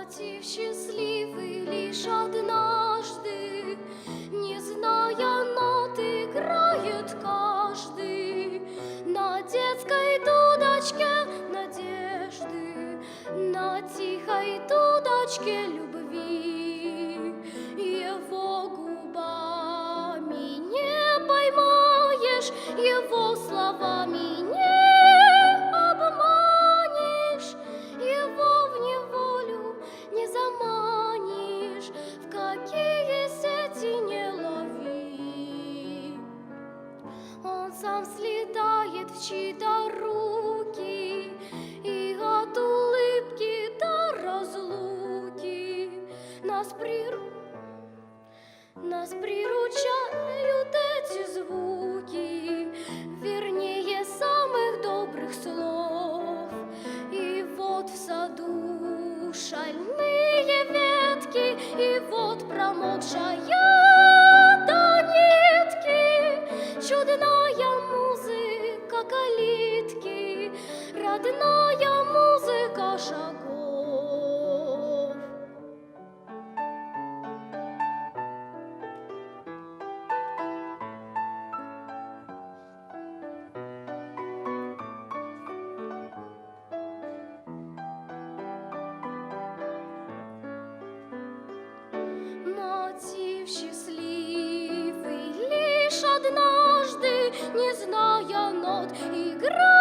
Мотив счастливый лишь однажды, не зная нот, играет каждый на детской дудочке надежды, на тихой дудочке любви. Его губами не поймаешь, его словами не обманешь, его в неволю не заманишь, в какие сети не лови. Он сам слетает в чьи-то руки, и от улыбки до разлуки нас приручают эти звуки, вернее, самых добрых слов. И вот в саду шальные ветки, и вот промокшая до нитки чудная музыка калитки, родная музыка шагов. Мотив счастливый лишь однажды, не зная нот, играет